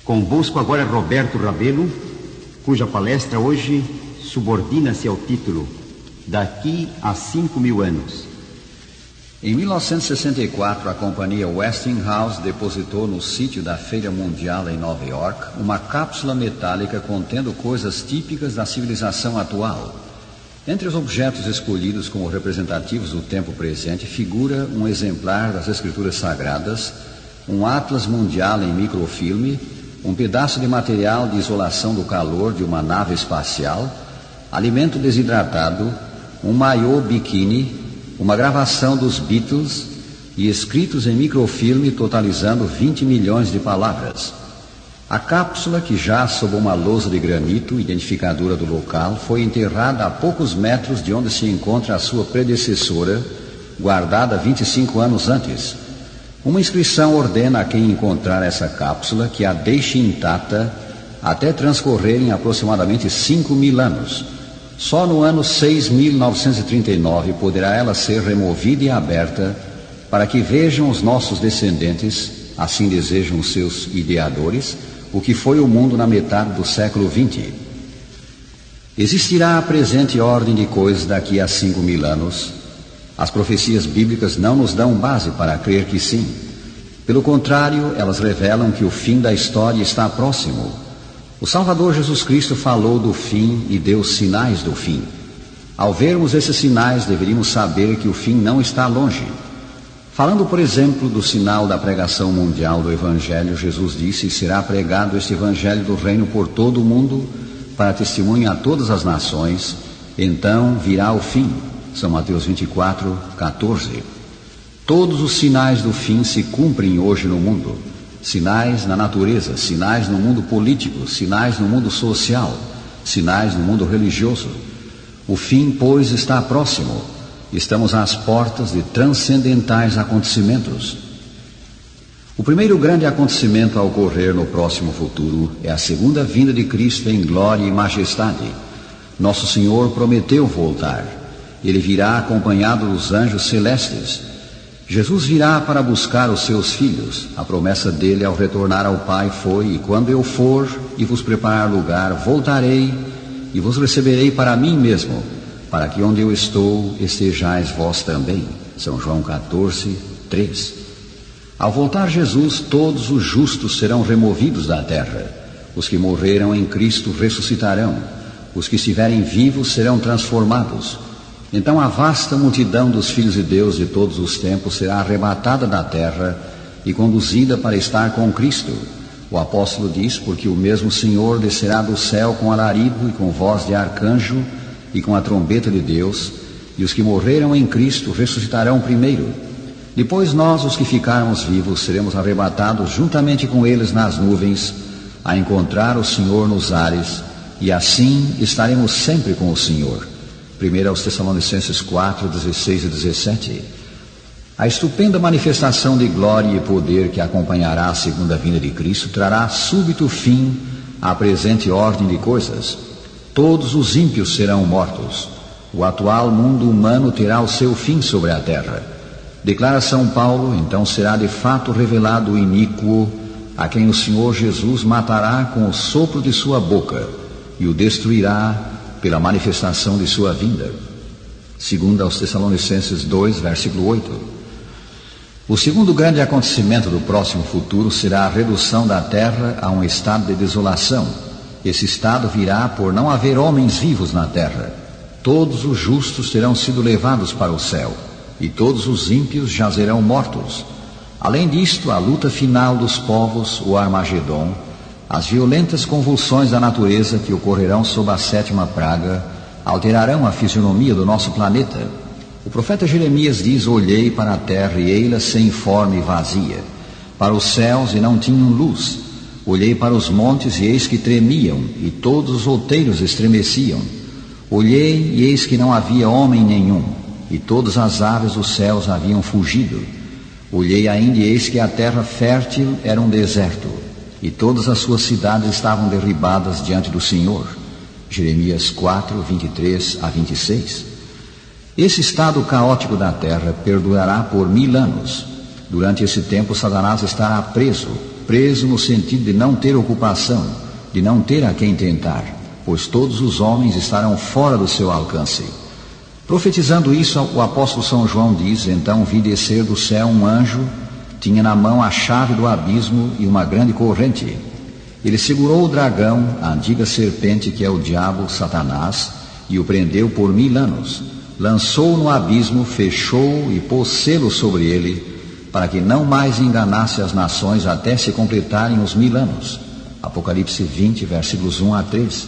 Convosco agora Roberto Rabelo, cuja palestra hoje subordina-se ao título Daqui a 5.000 anos. Em 1964, a companhia Westinghouse depositou no sítio da Feira Mundial em Nova York uma cápsula metálica contendo coisas típicas da civilização atual. Entre os objetos escolhidos como representativos do tempo presente figura um exemplar das Escrituras Sagradas, um atlas mundial em microfilme, um pedaço de material de isolação do calor de uma nave espacial, alimento desidratado, um maiô biquíni, uma gravação dos Beatles e escritos em microfilme totalizando 20 milhões de palavras. A cápsula, que jaz sob uma lousa de granito, identificadora do local, foi enterrada a poucos metros de onde se encontra a sua predecessora, guardada 25 anos antes. Uma inscrição ordena a quem encontrar essa cápsula que a deixe intacta até transcorrerem aproximadamente 5.000 anos. Só no ano 6.939 poderá ela ser removida e aberta para que vejam os nossos descendentes, assim desejam os seus ideadores, o que foi o mundo na metade do século XX. Existirá a presente ordem de coisas daqui a 5.000 anos. As profecias bíblicas não nos dão base para crer que sim. Pelo contrário, elas revelam que o fim da história está próximo. O Salvador Jesus Cristo falou do fim e deu sinais do fim. Ao vermos esses sinais, deveríamos saber que o fim não está longe. Falando, por exemplo, do sinal da pregação mundial do Evangelho, Jesus disse: será pregado este Evangelho do Reino por todo o mundo, para testemunho a todas as nações, então virá o fim. São Mateus 24, 14. Todos os sinais do fim se cumprem hoje no mundo. Sinais na natureza, sinais no mundo político, sinais no mundo social, sinais no mundo religioso. O fim, pois, está próximo. Estamos às portas de transcendentais acontecimentos. O primeiro grande acontecimento a ocorrer no próximo futuro é a segunda vinda de Cristo em glória e majestade. Nosso Senhor prometeu voltar. Ele virá acompanhado dos anjos celestes. Jesus virá para buscar os seus filhos. A promessa dele ao retornar ao Pai foi: e quando eu for e vos preparar lugar, voltarei e vos receberei para mim mesmo, para que onde eu estou estejais vós também. São João 14, 3. Ao voltar Jesus, todos os justos serão removidos da terra. Os que morreram em Cristo ressuscitarão. Os que estiverem vivos serão transformados. Então a vasta multidão dos filhos de Deus de todos os tempos será arrebatada da terra e conduzida para estar com Cristo. O apóstolo diz: porque o mesmo Senhor descerá do céu com alarido e com voz de arcanjo e com a trombeta de Deus, e os que morreram em Cristo ressuscitarão primeiro. Depois nós, os que ficarmos vivos, seremos arrebatados juntamente com eles nas nuvens, a encontrar o Senhor nos ares, e assim estaremos sempre com o Senhor. 1 aos Tessalonicenses 4, 16 e 17. A estupenda manifestação de glória e poder que acompanhará a segunda vinda de Cristo trará súbito fim à presente ordem de coisas. Todos os ímpios serão mortos. O atual mundo humano terá o seu fim sobre a terra. Declara São Paulo: então será de fato revelado o iníquo, a quem o Senhor Jesus matará com o sopro de sua boca e o destruirá pela manifestação de sua vinda. 2 aos Tessalonicenses 2, versículo 8. O segundo grande acontecimento do próximo futuro será a redução da terra a um estado de desolação. Esse estado virá por não haver homens vivos na terra. Todos os justos terão sido levados para o céu, e todos os ímpios jazerão mortos. Além disto, a luta final dos povos, o Armagedon, as violentas convulsões da natureza que ocorrerão sob a sétima praga, alterarão a fisionomia do nosso planeta. O profeta Jeremias diz: olhei para a terra e ei-la sem forma e vazia, para os céus e não tinham luz. Olhei para os montes e eis que tremiam, e todos os outeiros estremeciam. Olhei e eis que não havia homem nenhum, e todas as aves dos céus haviam fugido. Olhei ainda e eis que a terra fértil era um deserto, e todas as suas cidades estavam derribadas diante do Senhor. Jeremias 4, 23 a 26. Esse estado caótico da terra perdurará por 1000 anos. Durante esse tempo, Satanás estará preso. preso no sentido de não ter ocupação, de não ter a quem tentar, pois todos os homens estarão fora do seu alcance. Profetizando isso, o apóstolo São João diz: então vi descer do céu um anjo, tinha na mão a chave do abismo e uma grande corrente. Ele segurou o dragão, a antiga serpente que é o diabo, Satanás, e o prendeu por 1000 anos. Lançou-o no abismo, fechou-o e pôs selo sobre ele, para que não mais enganasse as nações até se completarem os 1000 anos. Apocalipse 20, versículos 1 a 3.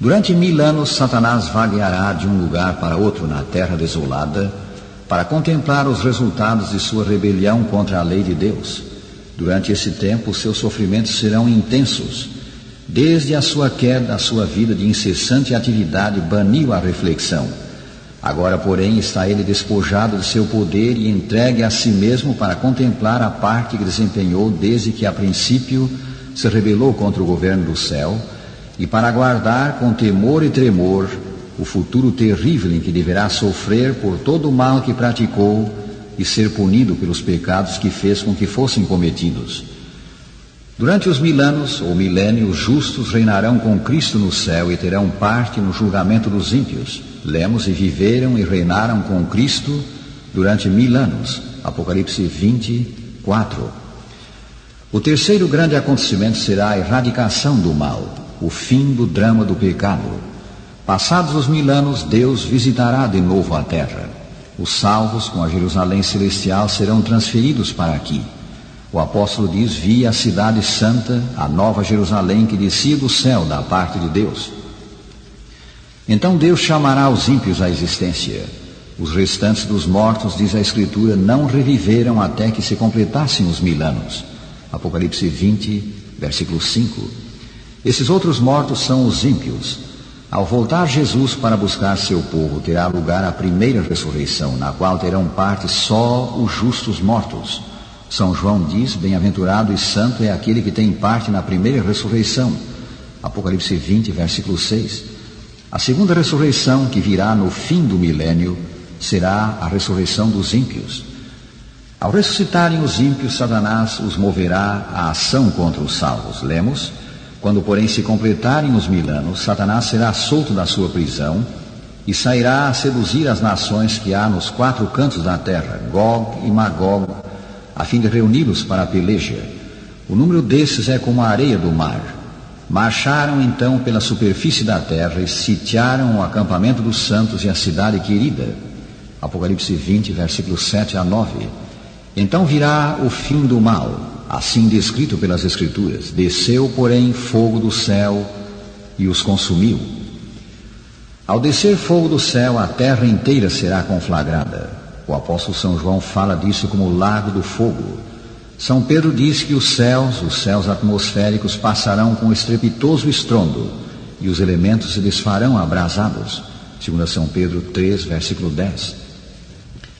Durante 1000 anos, Satanás vagueará de um lugar para outro na terra desolada, para contemplar os resultados de sua rebelião contra a lei de Deus. Durante esse tempo, seus sofrimentos serão intensos. Desde a sua queda, a sua vida de incessante atividade baniu a reflexão. Agora, porém, está ele despojado de seu poder e entregue a si mesmo para contemplar a parte que desempenhou desde que, a princípio, se rebelou contra o governo do céu, e para aguardar com temor e tremor o futuro terrível em que deverá sofrer por todo o mal que praticou e ser punido pelos pecados que fez com que fossem cometidos. Durante os 1000 anos, ou milênio, os justos reinarão com Cristo no céu e terão parte no julgamento dos ímpios. Lemos: e viveram e reinaram com Cristo durante 1000 anos. Apocalipse 20, 4. O terceiro grande acontecimento será a erradicação do mal, o fim do drama do pecado. Passados os 1000 anos, Deus visitará de novo a terra. Os salvos, com a Jerusalém celestial, serão transferidos para aqui. O apóstolo diz: vi a cidade santa, a nova Jerusalém, que descia do céu da parte de Deus. Então Deus chamará os ímpios à existência. Os restantes dos mortos, diz a Escritura, não reviveram até que se completassem os 1000 anos. Apocalipse 20, versículo 5. Esses outros mortos são os ímpios. Ao voltar Jesus para buscar seu povo, terá lugar a primeira ressurreição, na qual terão parte só os justos mortos. São João diz: bem-aventurado e santo é aquele que tem parte na primeira ressurreição. Apocalipse 20, versículo 6. A segunda ressurreição, que virá no fim do milênio, será a ressurreição dos ímpios. Ao ressuscitarem os ímpios, Satanás os moverá à ação contra os salvos. Lemos: quando, porém, se completarem os 1000 anos, Satanás será solto da sua prisão e sairá a seduzir as nações que há nos 4 cantos da terra, Gog e Magog, a fim de reuni-los para a peleja. O número desses é como a areia do mar. Marcharam então pela superfície da terra e sitiaram o acampamento dos santos e a cidade querida. Apocalipse 20, versículos 7 a 9. Então virá o fim do mal, assim descrito pelas Escrituras. Desceu, porém, fogo do céu e os consumiu. Ao descer fogo do céu, a terra inteira será conflagrada. O apóstolo São João fala disso como o lago do fogo. São Pedro diz que os céus atmosféricos passarão com estrepitoso estrondo e os elementos se desfarão abrasados. 2 São Pedro 3, versículo 10.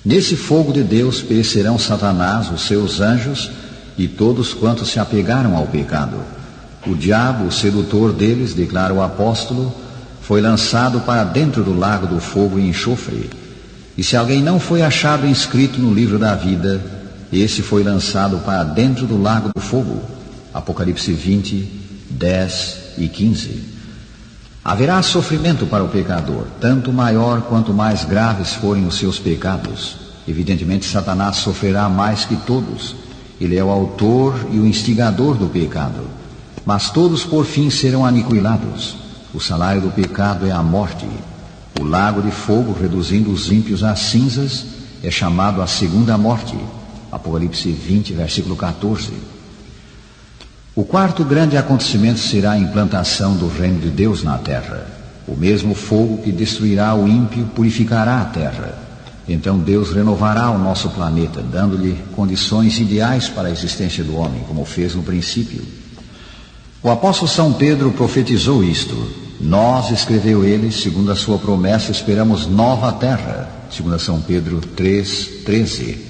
Nesse fogo de Deus perecerão Satanás, os seus anjos e todos quantos se apegaram ao pecado. O diabo, o sedutor deles, declara o apóstolo, foi lançado para dentro do lago do fogo e enxofre. E se alguém não foi achado inscrito no livro da vida, esse foi lançado para dentro do lago do fogo. Apocalipse 20, 10 e 15. Haverá sofrimento para o pecador, tanto maior quanto mais graves forem os seus pecados. Evidentemente, Satanás sofrerá mais que todos. Ele é o autor e o instigador do pecado. Mas todos por fim serão aniquilados. O salário do pecado é a morte. O lago de fogo, reduzindo os ímpios a cinzas, é chamado a segunda morte. Apocalipse 20, versículo 14. O quarto grande acontecimento será a implantação do reino de Deus na terra. O mesmo fogo que destruirá o ímpio purificará a terra. Então Deus renovará o nosso planeta, dando-lhe condições ideais para a existência do homem, como fez no princípio. O apóstolo São Pedro profetizou isto. Nós, escreveu ele, segundo a sua promessa, esperamos nova terra. 2 São Pedro 3, 13.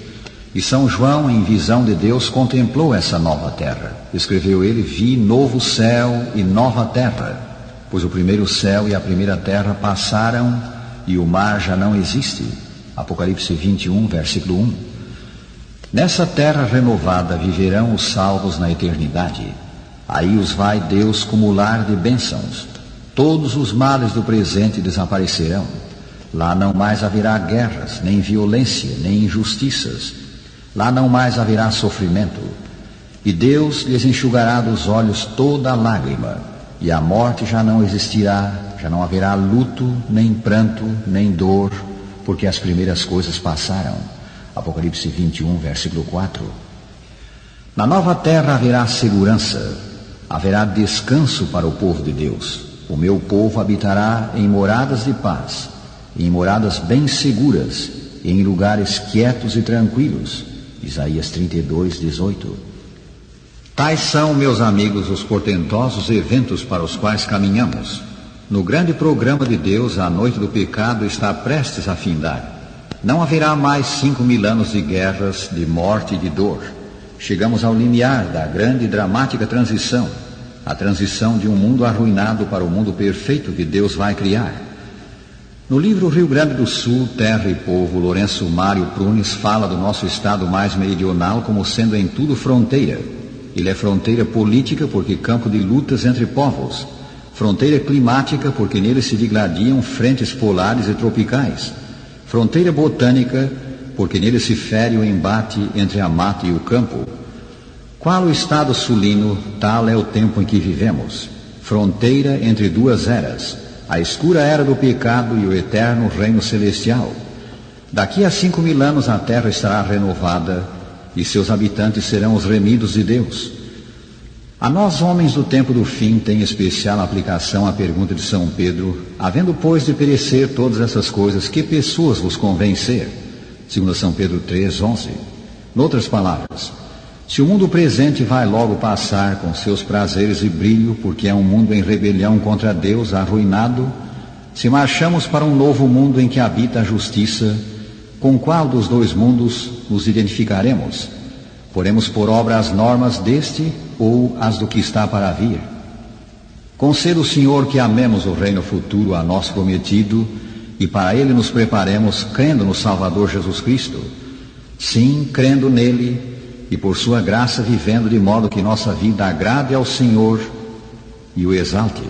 E São João, em visão de Deus, contemplou essa nova terra. Escreveu ele: vi novo céu e nova terra, pois o primeiro céu e a primeira terra passaram e o mar já não existe. Apocalipse 21, versículo 1. Nessa terra renovada viverão os salvos na eternidade. Aí os vai Deus cumular de bênçãos. Todos os males do presente desaparecerão. Lá não mais haverá guerras, nem violência, nem injustiças. Lá não mais haverá sofrimento. E Deus lhes enxugará dos olhos toda a lágrima. E a morte já não existirá, já não haverá luto, nem pranto, nem dor, porque as primeiras coisas passaram. Apocalipse 21, versículo 4. Na nova terra haverá segurança, haverá descanso para o povo de Deus. O meu povo habitará em moradas de paz, em moradas bem seguras, em lugares quietos e tranquilos. Isaías 32, 18. Tais são, meus amigos, os portentosos eventos para os quais caminhamos. No grande programa de Deus, a noite do pecado está prestes a findar. Não haverá mais 5.000 anos de guerras, de morte e de dor. Chegamos ao limiar da grande e dramática transição, a transição de um mundo arruinado para o mundo perfeito que Deus vai criar. No livro Rio Grande do Sul, Terra e Povo, Lourenço Mário Prunes fala do nosso estado mais meridional como sendo em tudo fronteira. Ele é fronteira política porque campo de lutas entre povos, fronteira climática porque nele se digladiam frentes polares e tropicais, fronteira botânica porque nele se fere o embate entre a mata e o campo. Qual o estado sulino, tal é o tempo em que vivemos, fronteira entre duas eras, a escura era do pecado e o eterno reino celestial. Daqui a 5.000 anos a terra estará renovada e seus habitantes serão os remidos de Deus. A nós, homens do tempo do fim, tem especial aplicação a pergunta de São Pedro: havendo, pois, de perecer todas essas coisas, que pessoas vos convém ser? Segundo São Pedro 3, 11. Noutras palavras, se o mundo presente vai logo passar com seus prazeres e brilho, porque é um mundo em rebelião contra Deus, arruinado, se marchamos para um novo mundo em que habita a justiça, com qual dos dois mundos nos identificaremos? Poremos por obra as normas deste ou as do que está para vir? Conceda o Senhor que amemos o reino futuro a nós prometido e para ele nos preparemos crendo no Salvador Jesus Cristo. Sim, crendo nele e por sua graça vivendo de modo que nossa vida agrade ao Senhor e o exalte.